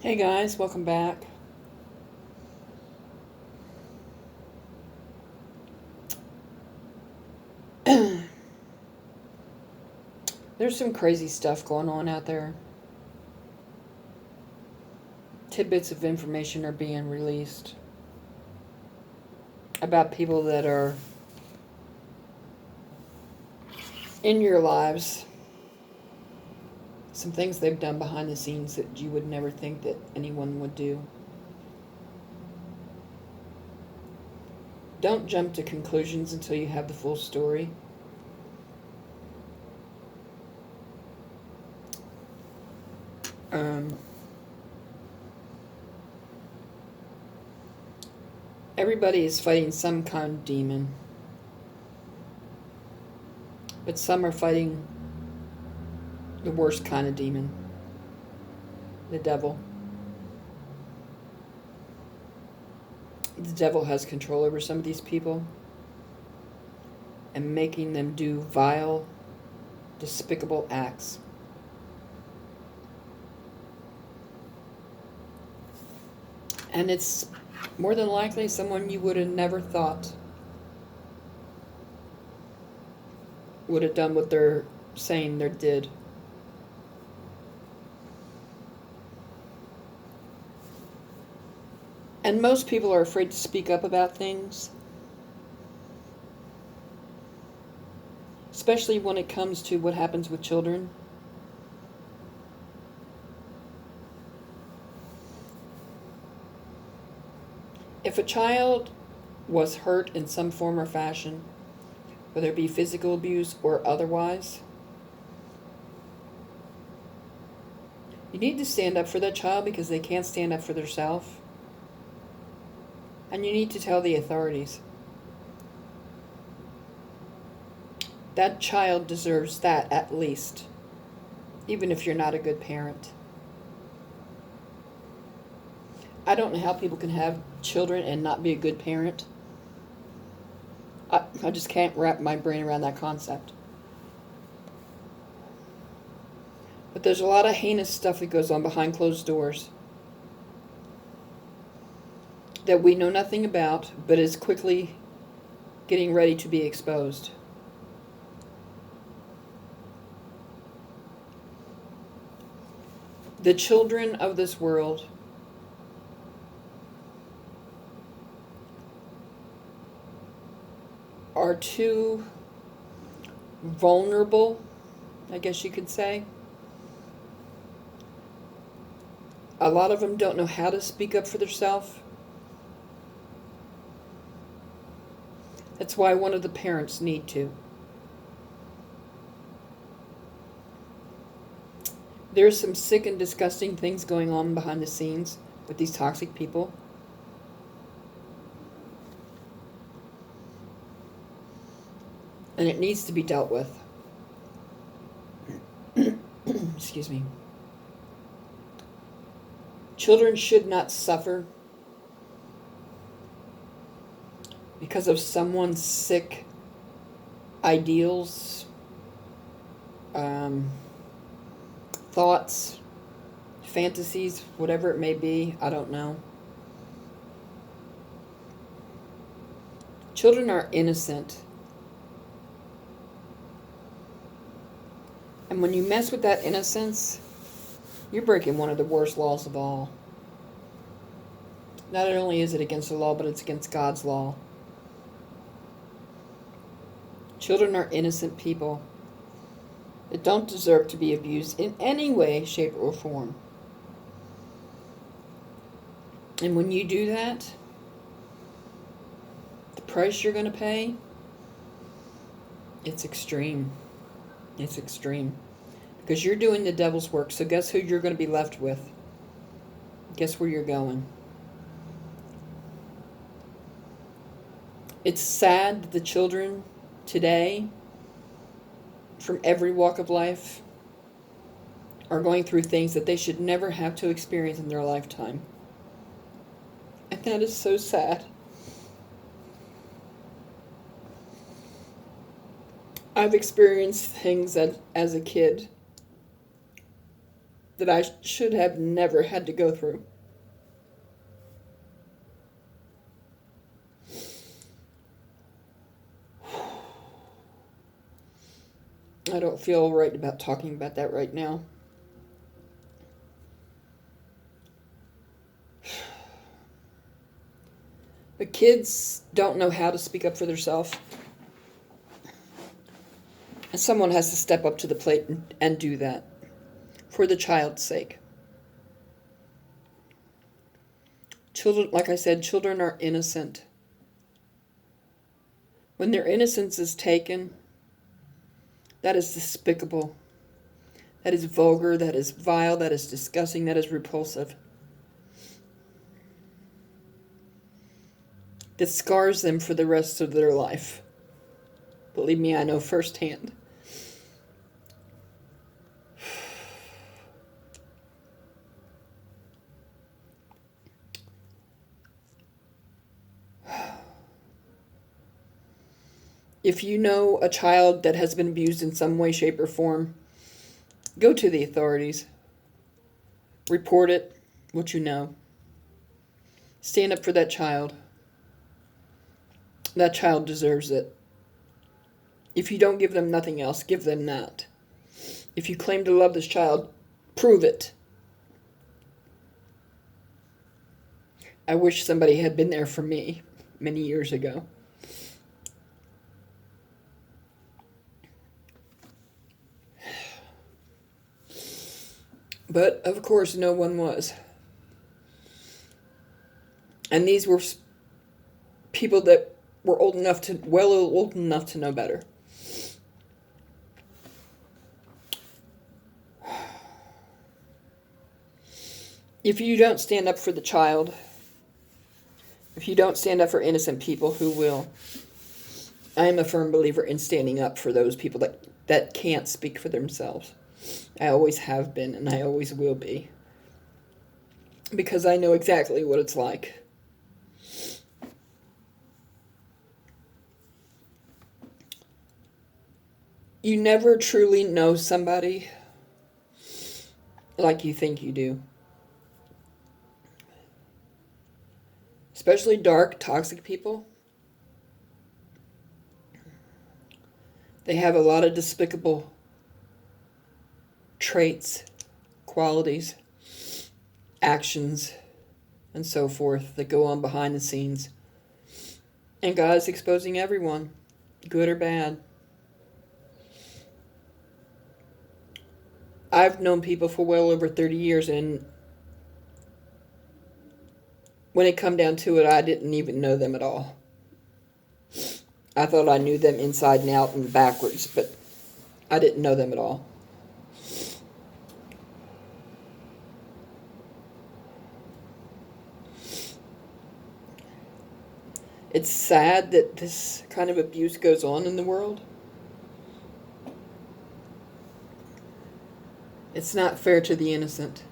Hey guys, welcome back. There's some crazy stuff going on out there. Tidbits of information are being released about people that are in your lives. Some things they've done behind the scenes that you would never think that anyone would do. Don't jump to conclusions until you have the full story. Um, Everybody is fighting some kind of demon, but some are fighting the worst kind of demon, the devil. The devil has control over some of these people and making them do vile, despicable acts. And it's more than likely someone you would have never thought would have done what they're saying they did. And most people are afraid to speak up about things, especially when it comes to what happens with children. If a child was hurt in some form or fashion, whether it be physical abuse or otherwise, you need to stand up for that child because they can't stand up for themselves. And you need to tell the authorities. That child deserves that at least, even if you're not a good parent. I don't know how people can have children and not be a good parent. I just can't wrap my brain around that concept. But there's a lot of heinous stuff that goes on behind closed doors that we know nothing about, but is quickly getting ready to be exposed. The children of this world are too vulnerable, I guess you could say. A lot of them don't know how to speak up for themselves. That's why one of the parents need to. There's some sick and disgusting things going on behind the scenes with these toxic people. And it needs to be dealt with. Excuse me. Children should not suffer because of someone's sick ideals, thoughts, fantasies, whatever it may be. I don't know. Children are innocent. And when you mess with that innocence, you're breaking one of the worst laws of all. Not only is it against the law, but it's against God's law. Children are innocent people that don't deserve to be abused in any way, shape, or form. And when you do that, the price you're going to pay, it's extreme. It's extreme. Because you're doing the devil's work. So guess who you're going to be left with? Guess where you're going? It's sad that the children today, from every walk of life, are going through things that they should never have to experience in their lifetime. And that is so sad. I've experienced things as a kid that I should have never had to go through. I don't feel right about talking about that right now. But kids don't know how to speak up for themselves. And someone has to step up to the plate and do that for the child's sake. Children, like I said, children are innocent. When their innocence is taken, that is despicable. That is vulgar, that is vile, that is disgusting, that is repulsive. That scars them for the rest of their life. Believe me, I know firsthand. If you know a child that has been abused in some way, shape, or form, go to the authorities. Report it, what you know. Stand up for that child. That child deserves it. If you don't give them nothing else, give them that. If you claim to love this child, prove it. I wish somebody had been there for me many years ago. But, of course, no one was. And these were people that were old enough to know better. If you don't stand up for the child, if you don't stand up for innocent people, who will? I am a firm believer in standing up for those people that can't speak for themselves. I always have been, and I always will be. Because I know exactly what it's like. You never truly know somebody like you think you do. Especially dark, toxic people. They have a lot of despicable traits, qualities, actions, and so forth that go on behind the scenes. And God is exposing everyone, good or bad. I've known people for well over 30 years, and when it come down to it, I didn't even know them at all. I thought I knew them inside and out and backwards, but I didn't know them at all. It's sad that this kind of abuse goes on in the world. It's not fair to the innocent.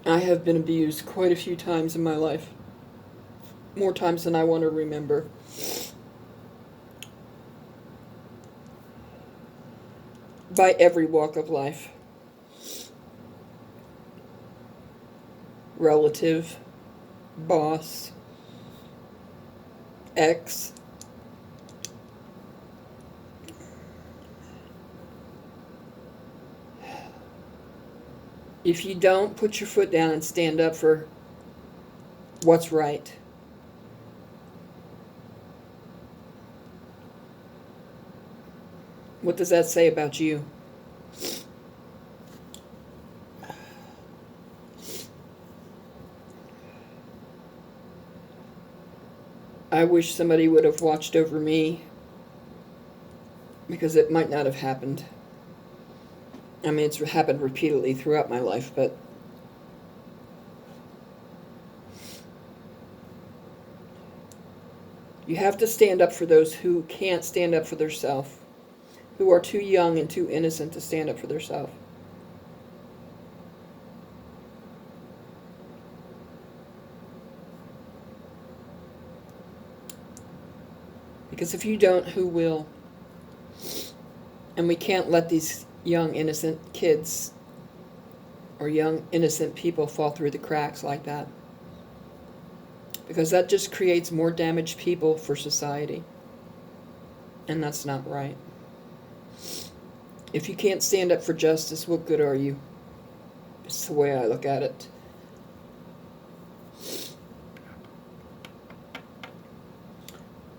I have been abused quite a few times in my life. More times than I want to remember. By every walk of life. Relative, boss, ex. If you don't put your foot down and stand up for what's right, what does that say about you? I wish somebody would have watched over me, because it might not have happened. I mean, it's happened repeatedly throughout my life, but you have to stand up for those who can't stand up for themselves, who are too young and too innocent to stand up for themselves. Because if you don't, who will? And we can't let these young, innocent kids or young, innocent people fall through the cracks like that. Because that just creates more damaged people for society. And that's not right. If you can't stand up for justice, what good are you? It's the way I look at it.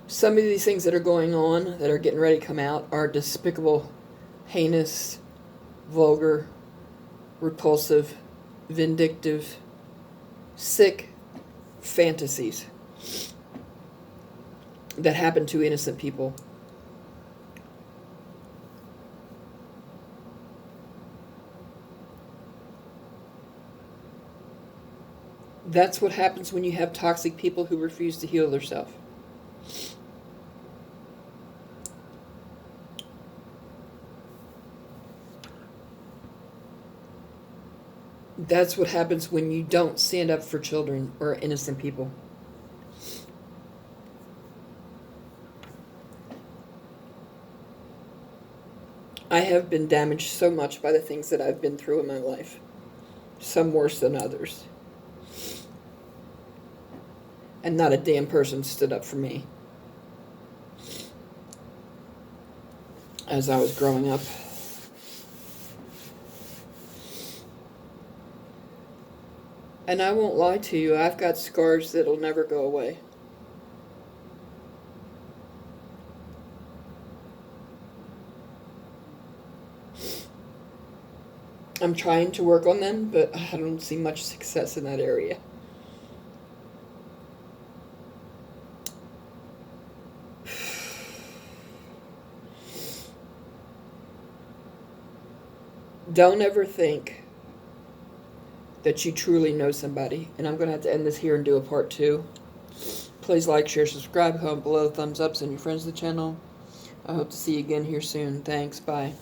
Some of these things that are going on, that are getting ready to come out, are despicable, heinous, vulgar, repulsive, vindictive, sick fantasies that happen to innocent people. That's what happens when you have toxic people who refuse to heal themselves. That's what happens when you don't stand up for children or innocent people. I have been damaged so much by the things that I've been through in my life. Some worse than others. And not a damn person stood up for me as I was growing up. And I won't lie to you, I've got scars that'll never go away. I'm trying to work on them, but I don't see much success in that area. Don't ever think that you truly know somebody. And I'm going to have to end this here and do a part 2. Please like, share, subscribe, comment below, thumbs up, send your friends to the channel. I hope to see you again here soon. Thanks. Bye.